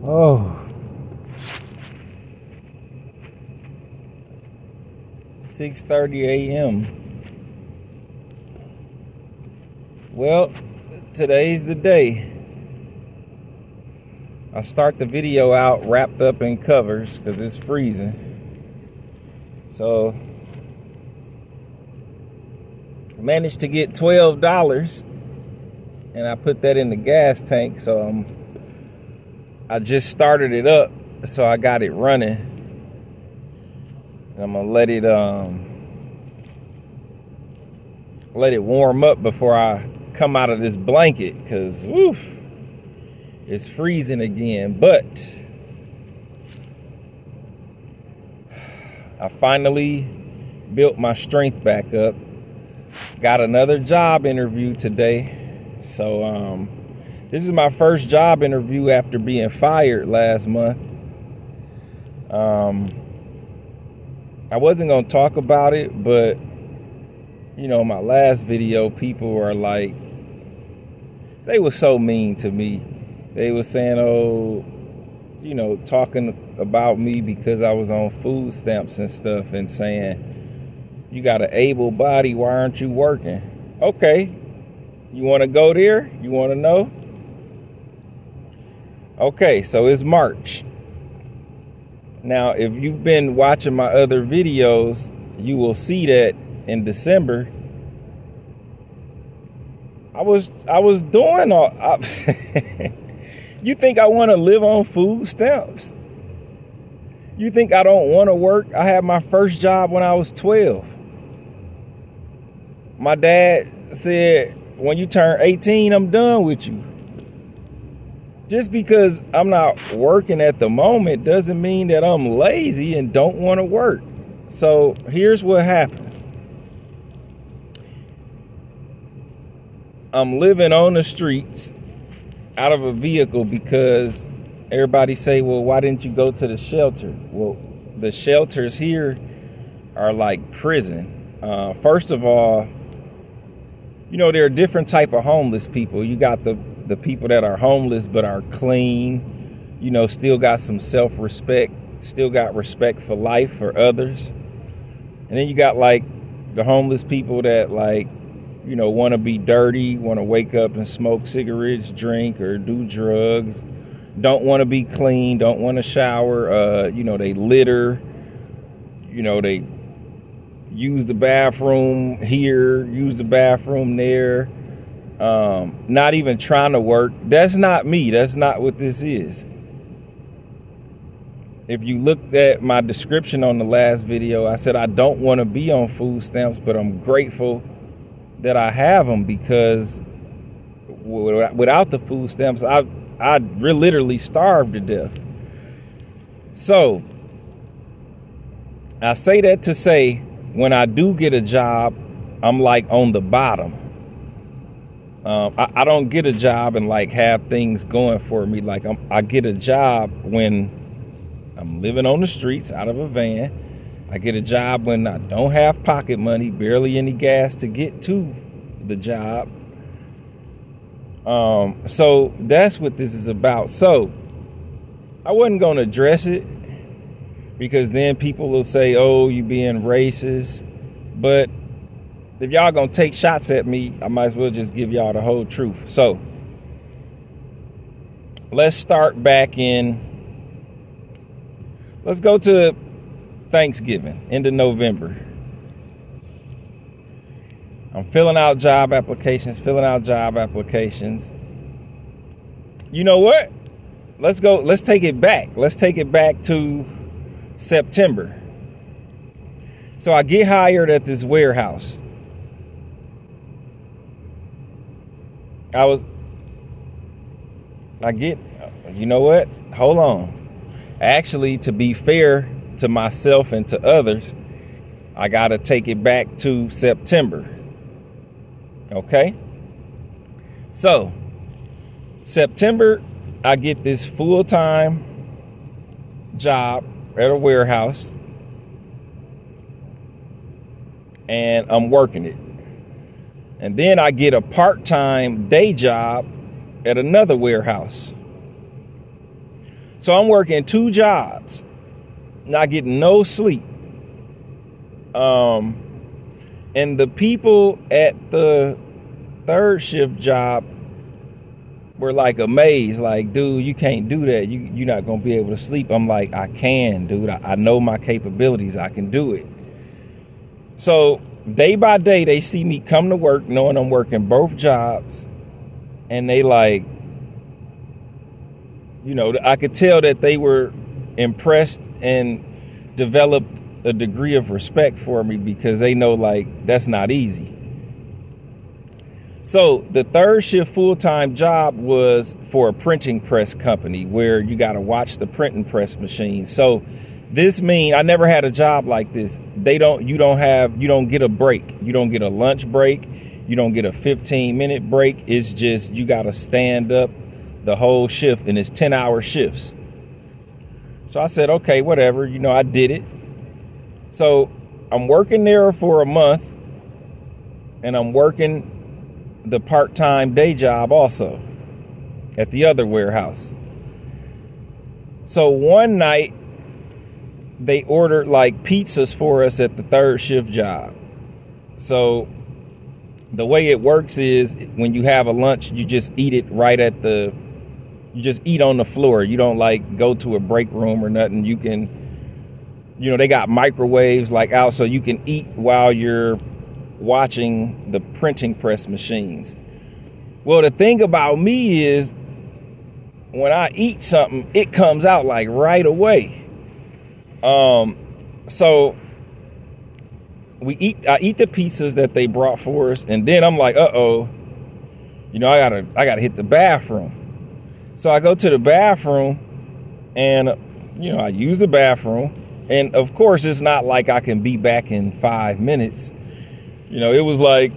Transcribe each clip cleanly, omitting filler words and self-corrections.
Oh, 6:30 a.m. Well, today's the day. I start the video out wrapped up in covers because it's freezing. So, I managed to get $12, and I put that in the gas tank. So I just started it up, so I got it running. I'm gonna let it warm up before I come out of this blanket, because it's freezing again. But I finally built my strength back up. Got another job interview today. So this is my first job interview after being fired last month. I wasn't gonna talk about it, but you know, my last video, people were like, they were so mean to me. They were saying, oh, you know, talking about me because I was on food stamps and stuff, and saying, you got an able body, why aren't you working? Okay, you want to go there? You want to know? Okay, so it's March. Now, if you've been watching my other videos, you will see that in December, I was doing all. You think I want to live on food stamps? You think I don't want to work? I had my first job when I was 12. My dad said, when you turn 18, I'm done with you. Just because I'm not working at the moment doesn't mean that I'm lazy and don't want to work. So here's what happened. I'm living on the streets out of a vehicle because everybody say, well, why didn't you go to the shelter? Well, the shelters here are like prison. First of all, you know, there are different type of homeless people. You got the people that are homeless but are clean, you know, still got some self-respect, still got respect for life, for others. And then you got like the homeless people that, like, you know, want to be dirty, want to wake up and smoke cigarettes, drink, or do drugs, don't want to be clean, don't want to shower, you know, they litter, you know, they use the bathroom here, use the bathroom there, not even trying to work. That's not me. That's not what this is. If you looked at my description on the last video, I said I don't want to be on food stamps, but I'm grateful that I have them, because without the food stamps, I'd literally starve to death. So I say that to say, when I do get a job, I'm like on the bottom. I don't get a job and like have things going for me. Like I get a job when I'm living on the streets out of a van. I get a job when I don't have pocket money, barely any gas to get to the job. So that's what this is about. So I wasn't going to address it, because then people will say, oh, you being racist. But if y'all going to take shots at me, I might as well just give y'all the whole truth. So let's start back let's go to Thanksgiving, end of November. I'm filling out job applications. You know what? Let's take it back. Let's take it back to September. So I get hired at this warehouse. You know what? Hold on. Actually, to be fair to myself and to others, I got to take it back to September. Okay? So, September, I get this full-time job at a warehouse, and I'm working it. And then I get a part-time day job at another warehouse. So I'm working 2 jobs, not getting no sleep. And the people at the 3rd shift job were like amazed, like, dude, you can't do that. You're not going to be able to sleep. I'm like, I can, dude. I know my capabilities. I can do it. So day by day, they see me come to work knowing I'm working both jobs. And they like, you know, I could tell that they were impressed and developed a degree of respect for me because they know, like, that's not easy. So the 3rd shift full-time job was for a printing press company where you got to watch the printing press machine. So this means I never had a job like this. You don't get a break. You don't get a lunch break. You don't get a 15-minute break. It's just you got to stand up the whole shift, and it's 10-hour shifts. So I said, okay, whatever. You know, I did it. So I'm working there for a month, and I'm working the part-time day job also at the other warehouse. So one night they ordered like pizzas for us at the 3rd shift job. So the way it works is when you have a lunch, you just eat it you just eat on the floor. You don't like go to a break room or nothing. You can, you know, they got microwaves like out so you can eat while you're watching the printing press machines. Well, the thing about me is when I eat something, it comes out like right away. So I eat the pizzas that they brought for us, and then I'm like, uh-oh, you know, I gotta hit the bathroom. So I go to the bathroom, and you know, I use the bathroom, and of course it's not like I can be back in 5 minutes. You know, it was like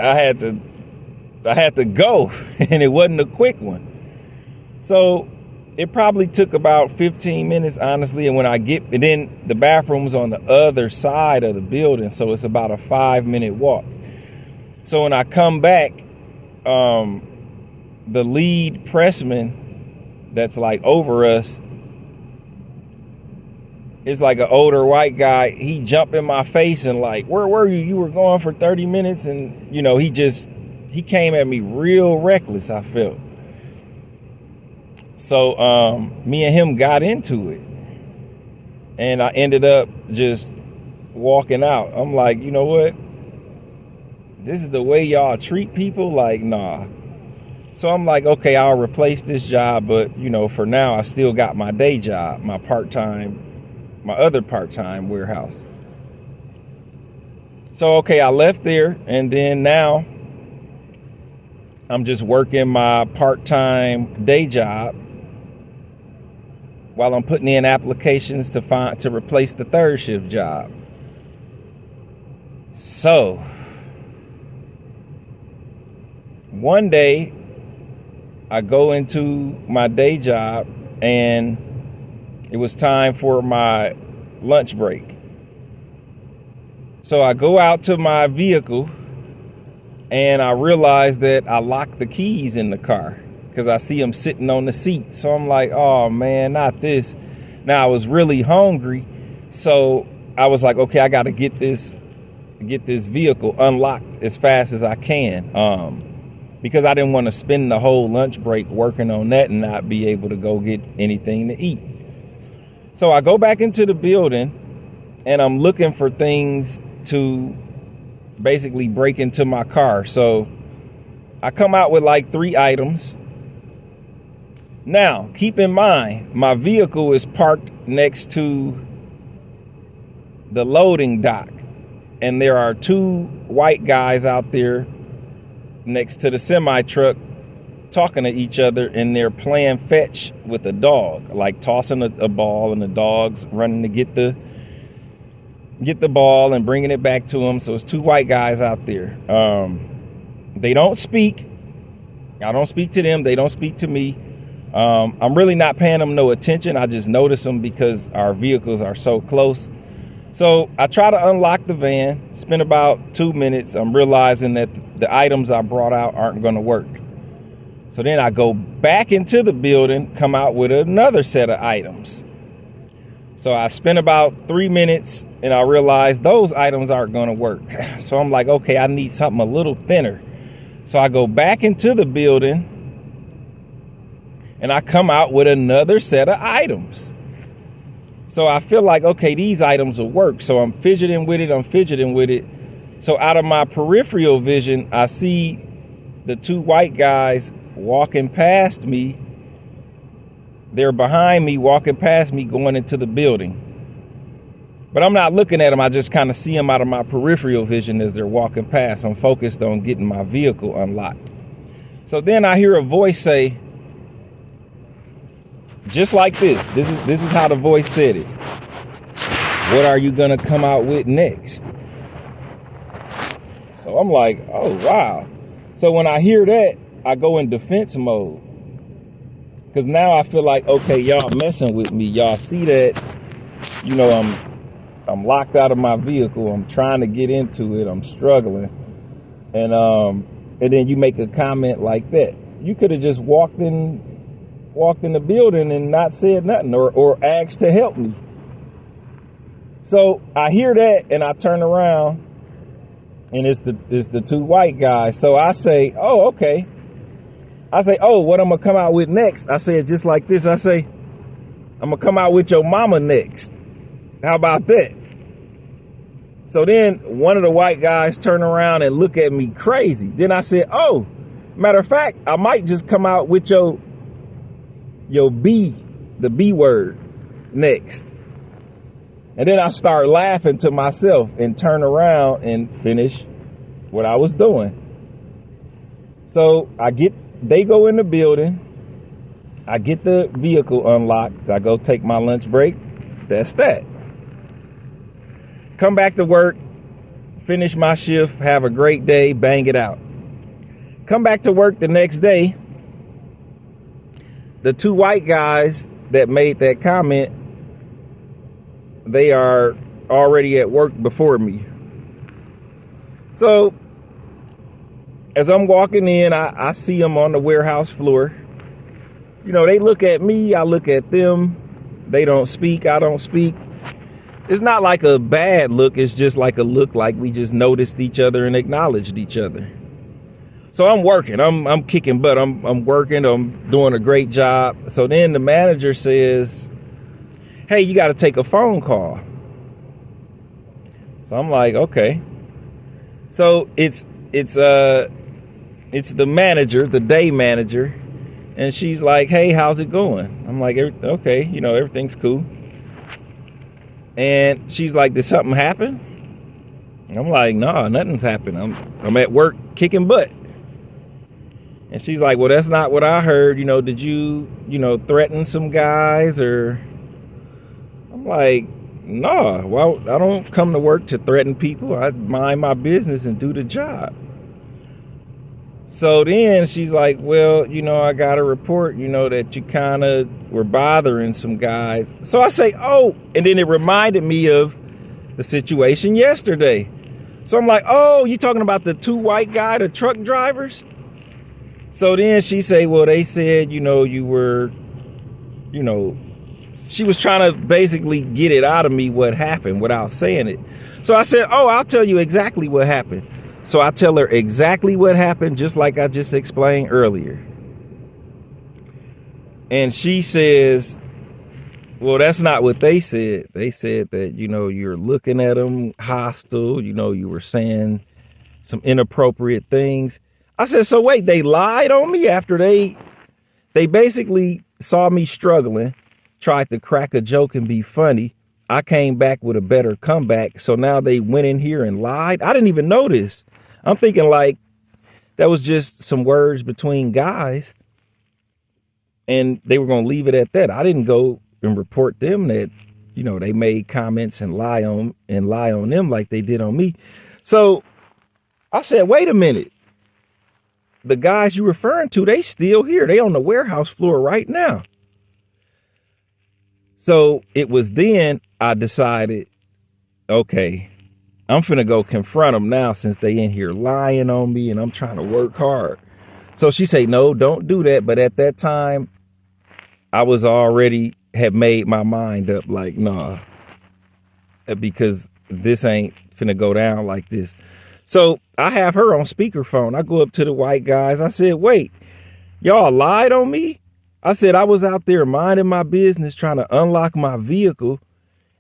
I had to go, and it wasn't a quick one. So it probably took about 15 minutes, honestly. And and then the bathroom's on the other side of the building, so it's about a 5-minute walk. So when I come back, the lead pressman that's like over us is like an older white guy. He jumped in my face and like, where were you? You were gone for 30 minutes. And, you know, he came at me real reckless, I felt. So me and him got into it. And I ended up just walking out. I'm like, you know what? This is the way y'all treat people? Like, nah. So I'm like, okay, I'll replace this job. But, you know, for now, I still got my day job, my other part-time warehouse. So, okay, I left there, and then now I'm just working my part-time day job while I'm putting in applications to replace the 3rd shift job. So one day I go into my day job, and it was time for my lunch break. So I go out to my vehicle, and I realize that I locked the keys in the car because I see them sitting on the seat. So I'm like, oh man, not this. Now I was really hungry, so I was like, okay, I got to get this vehicle unlocked as fast as I can, because I didn't want to spend the whole lunch break working on that and not be able to go get anything to eat. So I go back into the building, and I'm looking for things to basically break into my car. So I come out with like 3 items. Now, keep in mind, my vehicle is parked next to the loading dock, and there are 2 white guys out there next to the semi truck talking to each other, and they're playing fetch with a dog, like tossing a ball, and the dog's running to get the ball and bringing it back to them. So it's 2 white guys out there. They don't speak. I don't speak to them. They don't speak to me. I'm really not paying them no attention. I just notice them because our vehicles are so close. So I try to unlock the van, spend about 2 minutes. I'm realizing that the items I brought out aren't going to work. So then I go back into the building, come out with another set of items. So I spent about 3 minutes and I realized those items aren't going to work. So I'm like, okay, I need something a little thinner. So I go back into the building and I come out with another set of items. So I feel like, okay, these items will work. So I'm fidgeting with it. So out of my peripheral vision, I see the two white guys walking past me. They're behind me, walking past me, going into the building. But I'm not looking at them. I just kind of see them out of my peripheral vision as they're walking past. I'm focused on getting my vehicle unlocked. So then I hear a voice say, just like this. This is how the voice said it. What are you gonna come out with next? So I'm like, oh wow. So when I hear that, I go in defense mode. Because now I feel like, okay, y'all messing with me. Y'all see that, you know, I'm locked out of my vehicle. I'm trying to get into it. I'm struggling. And then you make a comment like that. You could have just walked in the building and not said nothing or asked to help me. So I hear that and I turn around and it's the two white guys. So I say, oh, okay. I say, oh, what I'm going to come out with next? I say it just like this. I say, I'm going to come out with your mama next. How about that? So then one of the white guys turn around and look at me crazy. Then I said, oh, matter of fact, I might just come out with your B, the B word next. And then I start laughing to myself and turn around and finish what I was doing. So they go in the building. I get the vehicle unlocked. I go take my lunch break. That's that. Come back to work, finish my shift, have a great day, bang it out. Come back to work the next day. The two white guys that made that comment, they are already at work before me. So as I'm walking in, I see them on the warehouse floor. You know, they look at me, I look at them. They don't speak, I don't speak. It's not like a bad look. It's just like a look like we just noticed each other and acknowledged each other. So I'm working. I'm kicking butt. I'm working. I'm doing a great job. So then the manager says, hey, you got to take a phone call. So I'm like, okay. So it's the manager, the day manager. And she's like, hey, how's it going? I'm like, okay, you know, everything's cool. And she's like, did something happen? I'm like, no, nothing's happened. I'm at work kicking butt. And she's like, well, that's not what I heard. You know, did you threaten some guys or? I'm like, no, well, I don't come to work to threaten people. I mind my business and do the job. So then she's like, well, you know, I got a report, you know, that you kind of were bothering some guys. So I say, oh, and then it reminded me of the situation yesterday. So I'm like, oh, you talking about the two white guy, the truck drivers? So then she say, well, they said, you know, you were, you know, she was trying to basically get it out of me what happened without saying it. So I said, oh, I'll tell you exactly what happened. So I tell her exactly what happened, just like I just explained earlier. And she says, well, that's not what they said. They said that, you know, you're looking at them hostile. You know, you were saying some inappropriate things. I said, so wait, they lied on me after they basically saw me struggling, tried to crack a joke and be funny. I came back with a better comeback. So now they went in here and lied. I didn't even know this. I'm thinking like that was just some words between guys and they were going to leave it at that. I didn't go and report them that, you know, they made comments and lie on them like they did on me. So I said, wait a minute. The guys you referring to, they still here. They on the warehouse floor right now. So it was then I decided, okay, I'm finna go confront them now since they in here lying on me and I'm trying to work hard. So she said, no, don't do that. But at that time, I was already had made my mind up like, nah, because this ain't finna go down like this. So I have her on speakerphone. I go up to the white guys. I said, wait, y'all lied on me? I said, I was out there minding my business, trying to unlock my vehicle,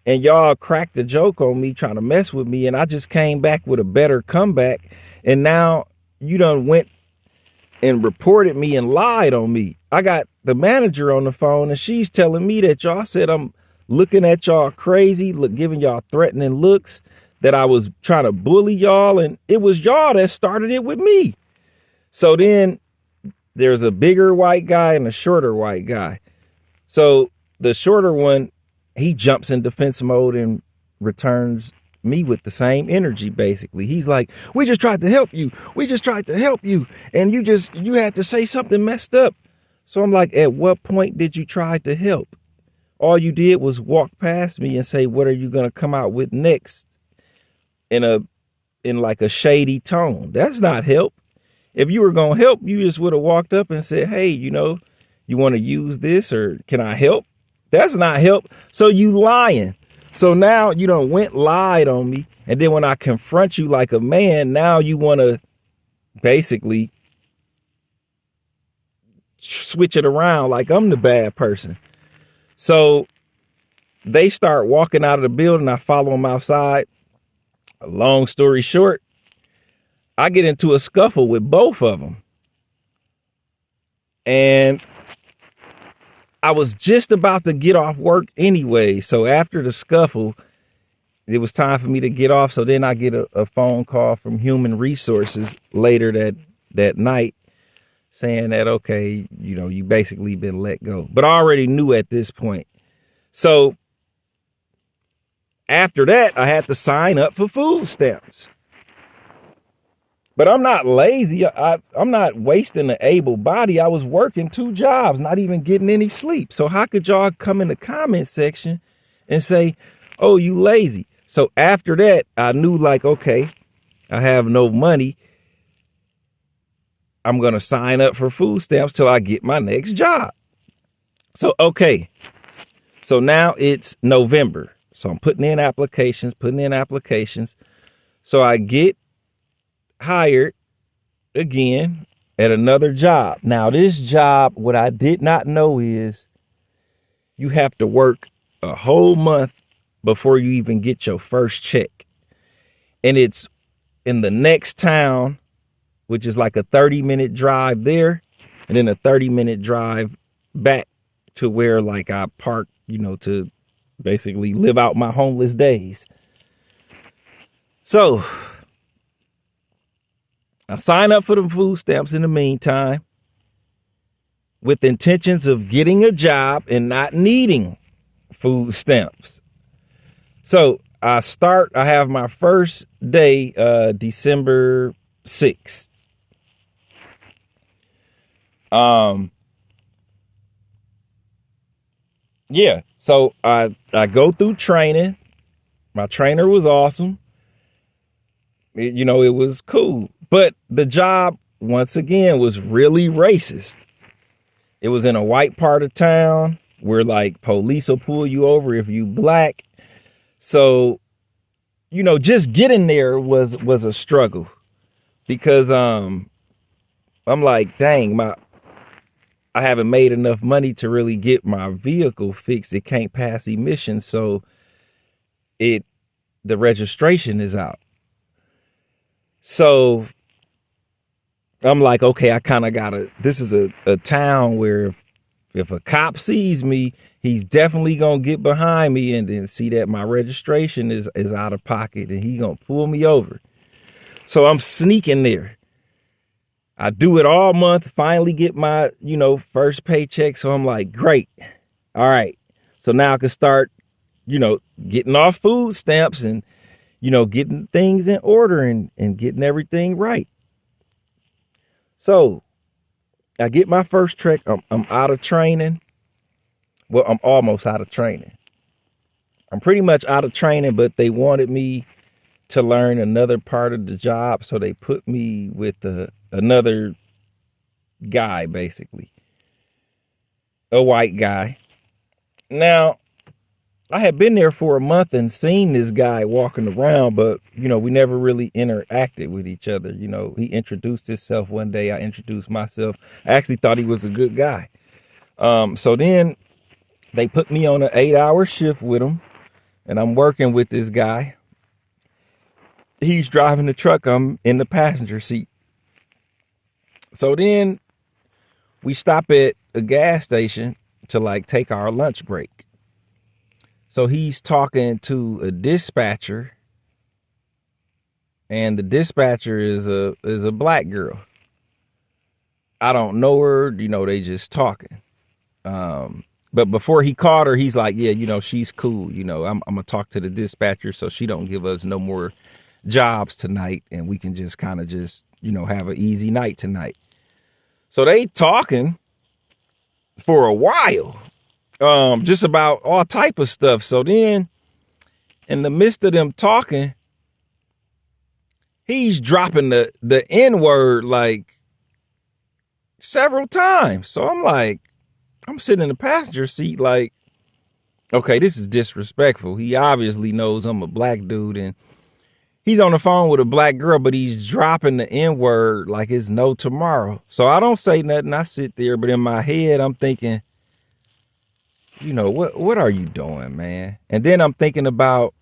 and y'all cracked a joke on me, trying to mess with me, and I just came back with a better comeback, and now you done went and reported me and lied on me. I got the manager on the phone, and she's telling me that y'all said I'm looking at y'all crazy, giving y'all threatening looks, that I was trying to bully y'all, and it was y'all that started it with me. So then there's a bigger white guy and a shorter white guy. So the shorter one, he jumps in defense mode and returns me with the same energy, basically. He's like, we just tried to help you. We just tried to help you. And you had to say something messed up. So I'm like, at what point did you try to help? All you did was walk past me and say, what are you going to come out with next? In like a shady tone. That's not help. If you were going to help, you just would have walked up and said, hey, you want to use this, or can I help? That's not help. So you lying. So now you done lied on me. And then when I confront you like a man, now you want to basically switch it around like I'm the bad person. So they start walking out of the building. I follow them outside. A long story short, I get into a scuffle with both of them. And I was just about to get off work anyway. So after the scuffle, it was time for me to get off. So then I get a phone call from Human Resources later that night saying that, okay, you basically been let go. But I already knew at this point. So after that, I had to sign up for food stamps. But I'm not lazy. I'm not wasting an able body. I was working 2 jobs, not even getting any sleep. So how could y'all come in the comment section and say, oh, you lazy? So after that, I knew like, okay, I have no money. I'm going to sign up for food stamps till I get my next job. So, okay. So now it's November. So I'm putting in applications. So I get hired again at another job. Now this job, what I did not know is you have to work a whole month before you even get your first check. And it's in the next town, which is like a 30-minute drive there, and then a 30-minute drive back to where like I park, to basically live out my homeless days. So I sign up for the food stamps in the meantime with intentions of getting a job and not needing food stamps. So I have my first day, December 6th. Yeah. So I go through training. My trainer was awesome. It was cool. But the job, once again, was really racist. It was in a white part of town where like police will pull you over if you black. So, just getting there was a struggle because I'm like, dang, I haven't made enough money to really get my vehicle fixed. It can't pass emissions. So the registration is out. So I'm like, okay, I kind of this is a town where if a cop sees me, he's definitely going to get behind me and then see that my registration is out of pocket and he going to pull me over. So I'm sneaking there. I do it all month, finally get my, first paycheck. So I'm like, great. All right. So now I can start, getting off food stamps and, getting things in order and getting everything right. So I get my first check. I'm out of training. Well, I'm almost out of training. I'm pretty much out of training, but they wanted me to learn another part of the job. So they put me with another guy, basically. A white guy. Now, I had been there for a month and seen this guy walking around, but, we never really interacted with each other. He introduced himself one day. I introduced myself. I actually thought he was a good guy. So then they put me on an 8-hour shift with him, and I'm working with this guy. He's driving the truck. I'm in the passenger seat. So then we stop at a gas station to take our lunch break. So he's talking to a dispatcher, and the dispatcher is a black girl. I don't know her, they just talking. But before he caught her, he's like, yeah, she's cool. I'm gonna talk to the dispatcher so she don't give us no more jobs tonight, and we can just kind of have an easy night tonight. So they talking for a while, just about all type of stuff. So then in the midst of them talking, he's dropping the N-word several times. So I'm sitting in the passenger seat okay, this is disrespectful. He obviously knows I'm a black dude, and he's on the phone with a black girl, but he's dropping the N-word like it's no tomorrow. So I don't say nothing. I sit there, but in my head, I'm thinking, what are you doing, man? And then I'm thinking about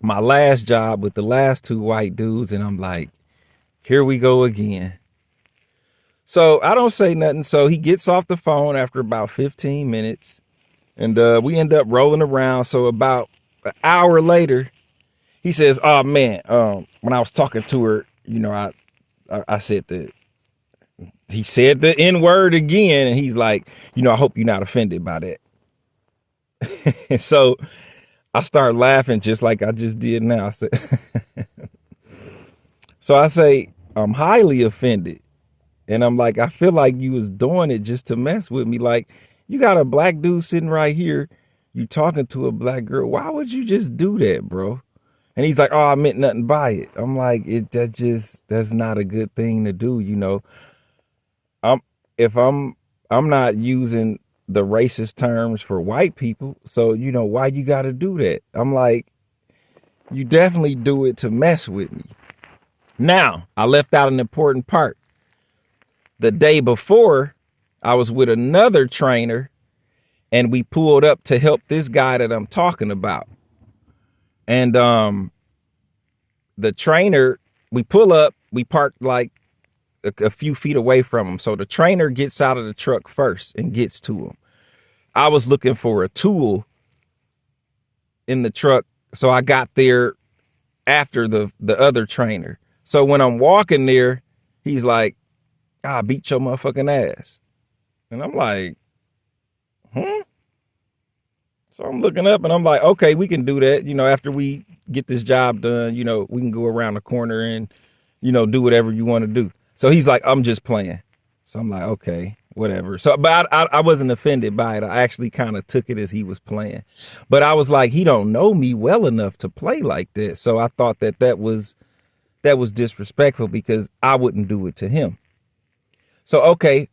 my last job with the last two white dudes, and I'm like, here we go again. So I don't say nothing. So he gets off the phone after about 15 minutes, and we end up rolling around. So about an hour later, he says, oh, man, when I was talking to her, I said he said the N-word again. And he's like, I hope you're not offended by that. And so I started laughing just like I just did now. So I say, I'm highly offended. And I'm like, I feel like you was doing it just to mess with me. Like, you got a black dude sitting right here. You talking to a black girl. Why would you just do that, bro? And he's like, oh, I meant nothing by it. I'm like, that's not a good thing to do. I'm not using the racist terms for white people. So, why you got to do that? I'm like, you definitely do it to mess with me. Now, I left out an important part. The day before, I was with another trainer, and we pulled up to help this guy that I'm talking about. And the trainer, we pull up, we park a few feet away from him. So the trainer gets out of the truck first and gets to him. I was looking for a tool in the truck, so I got there after the other trainer. So when I'm walking there, he's like, I beat your motherfucking ass. And I'm like, So I'm looking up and I'm like, okay, we can do that. After we get this job done, we can go around the corner and, do whatever you want to do. So he's like, I'm just playing. So I'm like, okay, whatever. So, but I wasn't offended by it. I actually kind of took it as he was playing. But I was like, he don't know me well enough to play like this. So I thought that was disrespectful because I wouldn't do it to him. So, okay,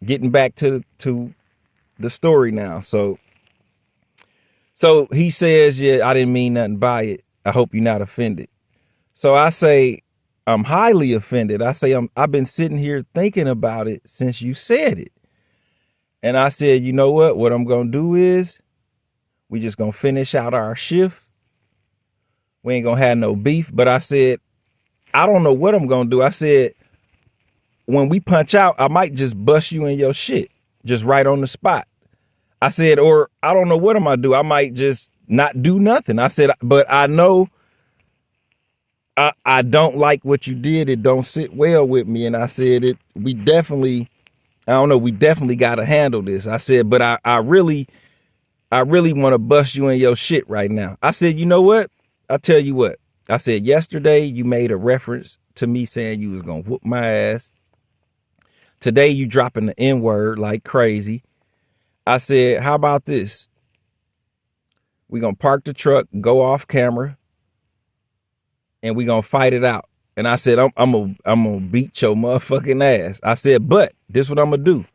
getting back to the story now. So he says, yeah, I didn't mean nothing by it. I hope you're not offended. So I say, I'm highly offended. I say, I've been sitting here thinking about it since you said it. And I said, you know what I'm going to do is we just going to finish out our shift. We ain't going to have no beef. But I said, I don't know what I'm going to do. I said, when we punch out, I might just bust you in your shit, just right on the spot. I said, or I don't know what I'm going to do. I might just not do nothing. I said, but I know I don't like what you did. It don't sit well with me. And I said, we definitely got to handle this. I said, but I really want to bust you in your shit right now. I said, you know what? I'll tell you what. I said, yesterday you made a reference to me saying you was going to whoop my ass. Today you dropping the N-word like crazy. I said, how about this? We're going to park the truck, go off camera, and we're going to fight it out. And I said, I'm gonna beat your motherfucking ass. I said, but this what I'm gonna do.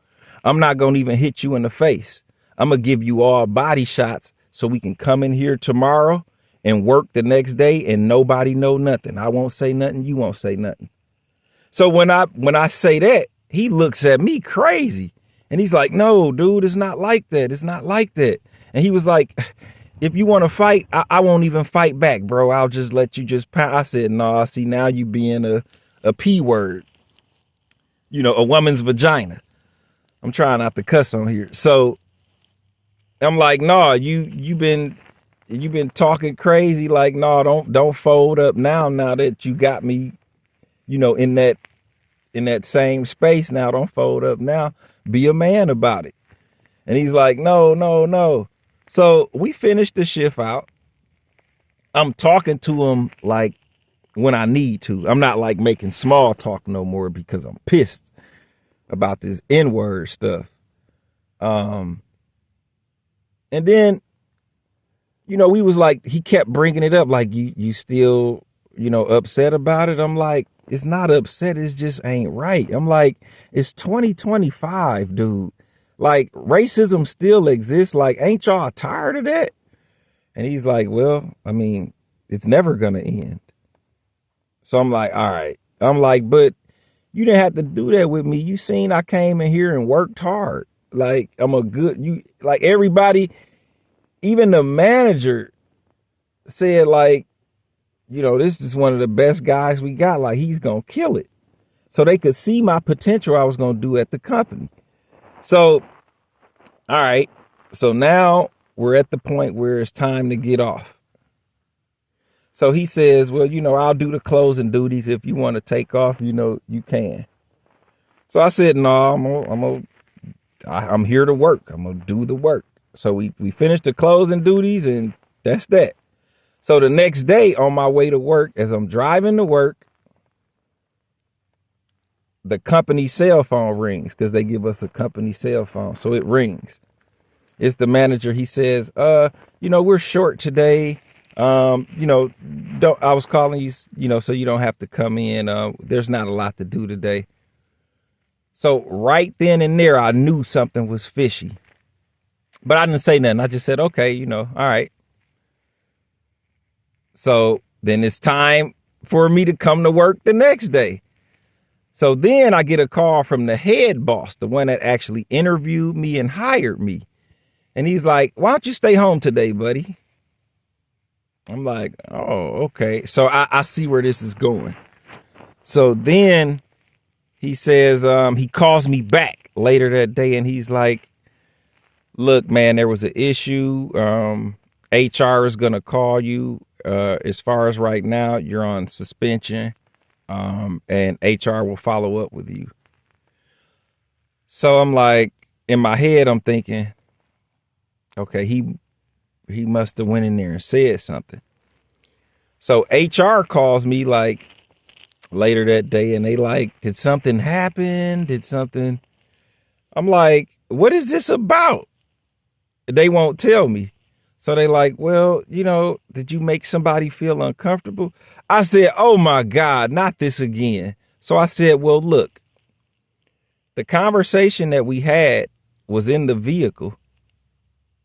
I'm not gonna even hit you in the face. I'm gonna give you all body shots so we can come in here tomorrow and work the next day and nobody know nothing. I won't say nothing. You won't say nothing. So when I say that, he looks at me crazy. And he's like, no, dude, it's not like that. It's not like that. And he was like, if you want to fight, I won't even fight back, bro. I'll just let you just pound. I said, no, see, now you being a P word, you know, a woman's vagina. I'm trying not to cuss on here. So I'm like, no, you've been talking crazy. Like, no, don't fold up now that you got me, you know, in that same space. Now don't fold up now. Be a man about it. And he's like, no. So we finished the shift out. I'm talking to him like when I need to. I'm not like making small talk no more because I'm pissed about this N-word stuff. And then, you know, we was like, he kept bringing it up. Like, you still, you know, upset about it? I'm like, it's not upset. It's just ain't right. I'm like, it's 2025, dude. Like, racism still exists. Like, ain't y'all tired of that? And he's like, well, I mean, it's never going to end. So I'm like, all right. I'm like, but you didn't have to do that with me. You seen I came in here and worked hard. Like, like everybody, even the manager said, like, you know, this is one of the best guys we got. Like, he's going to kill it. So they could see my potential I was going to do at the company. So, all right. So now we're at the point where it's time to get off. So he says, well, you know, I'll do the closing duties. If you want to take off, you know, you can. So I said, no, I'm here to work. I'm going to do the work. So we finished the closing duties and that's that. So the next day on my way to work, as I'm driving to work, the company cell phone rings because they give us a company cell phone. So it rings. It's the manager. He says, you know, we're short today. You know, I was calling you, you know, so you don't have to come in. There's not a lot to do today. So right then and there, I knew something was fishy, but I didn't say nothing. I just said, okay, you know, all right. So then it's time for me to come to work the next day. So then I get a call from the head boss, the one that actually interviewed me and hired me. And he's like, why don't you stay home today, buddy? I'm like, oh, okay. So I see where this is going. So then he says, he calls me back later that day and he's like, look, man, there was an issue. HR is going to call you. As far as right now, you're on suspension. And HR will follow up with you. So I'm like, in my head, I'm thinking, okay, he must have went in there and said something. So HR calls me like later that day and they like, did something happen? I'm like, what is this about? They won't tell me. So they like, well, you know, did you make somebody feel uncomfortable? I said, oh my God, not this again. So I said, well, look, the conversation that we had was in the vehicle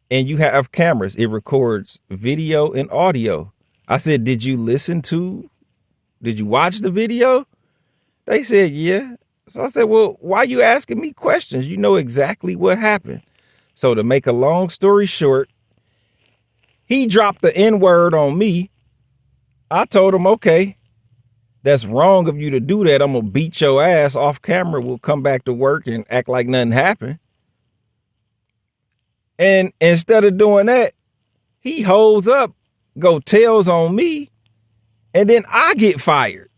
and you have cameras. It records video and audio. I said, did you watch the video? They said, yeah. So I said, well, why are you asking me questions? You know exactly what happened. So to make a long story short, he dropped the N-word on me. I told him, okay, that's wrong of you to do that. I'm going to beat your ass off camera. We'll come back to work and act like nothing happened. And instead of doing that, he holds up, go tells on me, and then I get fired.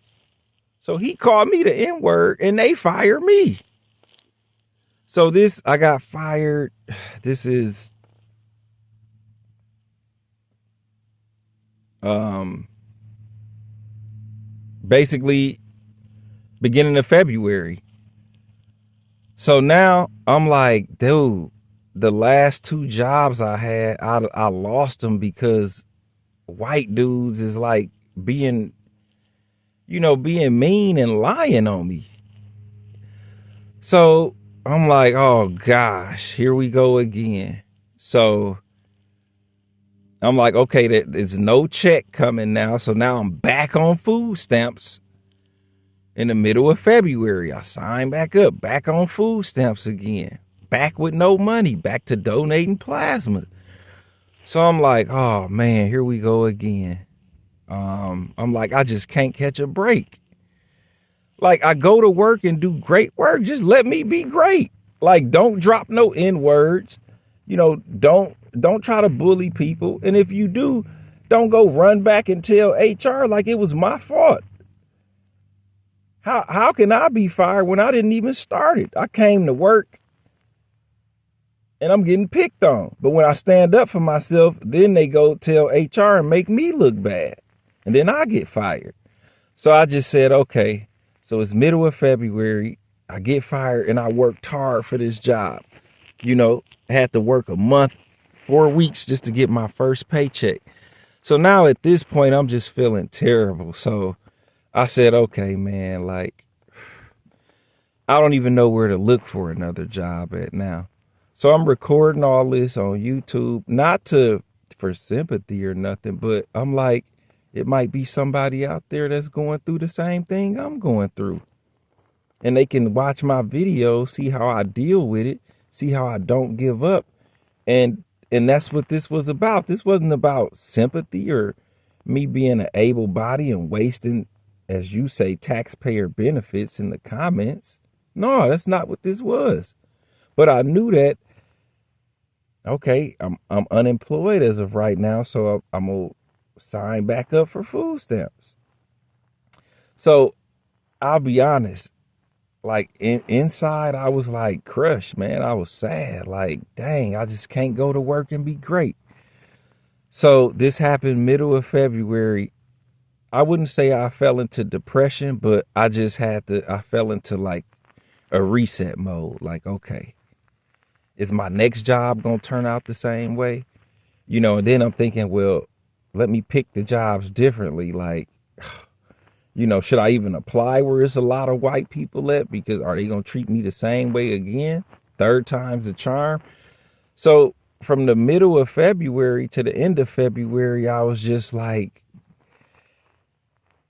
So he called me the N-word and they fired me. So I got fired. This is basically beginning of February. So now I'm like, dude, the last 2 jobs I had, I lost them because white dudes is like being being mean and lying on me. So I'm like, oh gosh, here we go again. So I'm like, okay, there's no check coming now. So now I'm back on food stamps in the middle of February. I signed back up, back on food stamps again, back with no money, back to donating plasma. So I'm like, oh man, here we go again. I'm like, I just can't catch a break. Like, I go to work and do great work. Just let me be great. Like, don't drop no N words. Don't try to bully people. And if you do, don't go run back and tell HR like it was my fault. How can I be fired when I didn't even start it? I came to work and I'm getting picked on. But when I stand up for myself, then they go tell HR and make me look bad. And then I get fired. So I just said, okay, so it's middle of February. I get fired and I worked hard for this job. I had to work a month, 4 weeks just to get my first paycheck. So now at this point, I'm just feeling terrible. So I said, okay, man, like, I don't even know where to look for another job at now. So I'm recording all this on YouTube, not for sympathy or nothing, but I'm like, it might be somebody out there that's going through the same thing I'm going through. And they can watch my videos, see how I deal with it, see how I don't give up. And that's what this was about. This wasn't about sympathy or me being an able body and wasting, as you say, taxpayer benefits in the comments. No, that's not what this was. But I knew that, okay, I'm unemployed as of right now, so I'm going to sign back up for food stamps. So I'll be honest, like inside, I was like crushed, man. I was sad. Like, dang, I just can't go to work and be great. So this happened middle of February. I wouldn't say I fell into depression, but I fell into like a reset mode. Like, okay, is my next job going to turn out the same way? And then I'm thinking, well, let me pick the jobs differently. Like, should I even apply where there's a lot of white people at? Because are they going to treat me the same way again? Third time's the charm. So from the middle of February to the end of February, I was just like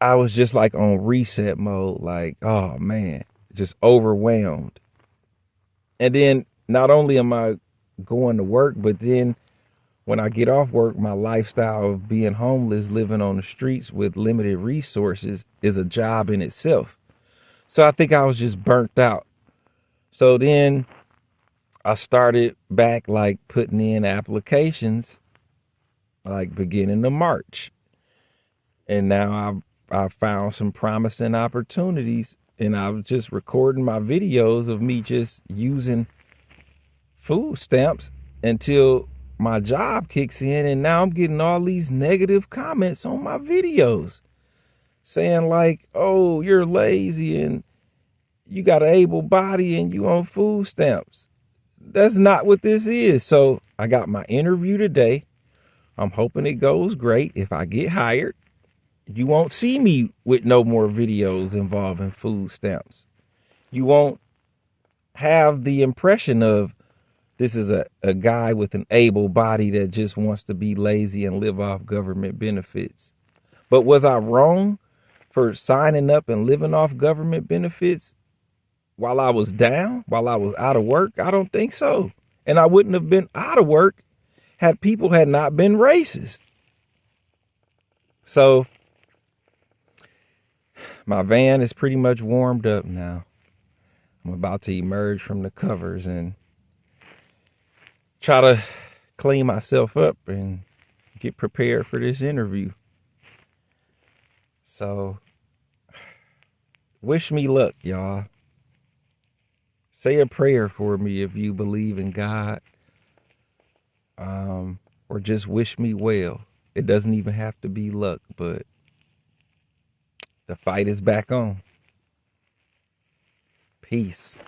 on reset mode. Like, oh man, just overwhelmed. And then not only am I going to work, but then when I get off work, my lifestyle of being homeless, living on the streets with limited resources is a job in itself. So I think I was just burnt out. So then I started back like putting in applications like beginning of March. And now I've found some promising opportunities, and I was just recording my videos of me just using food stamps until my job kicks in, and now I'm getting all these negative comments on my videos saying like, oh, you're lazy and you got an able body and you on food stamps. That's not what this is. So I got my interview today. I'm hoping it goes great. If I get hired, you won't see me with no more videos involving food stamps. You won't have the impression of this is a guy with an able body that just wants to be lazy and live off government benefits. But was I wrong for signing up and living off government benefits while I was down, while I was out of work? I don't think so. And I wouldn't have been out of work had people had not been racist. So my van is pretty much warmed up now. I'm about to emerge from the covers and try to clean myself up and get prepared for this interview. So wish me luck, y'all. Say a prayer for me if you believe in God. Or just wish me well. It doesn't even have to be luck, but the fight is back on. Peace.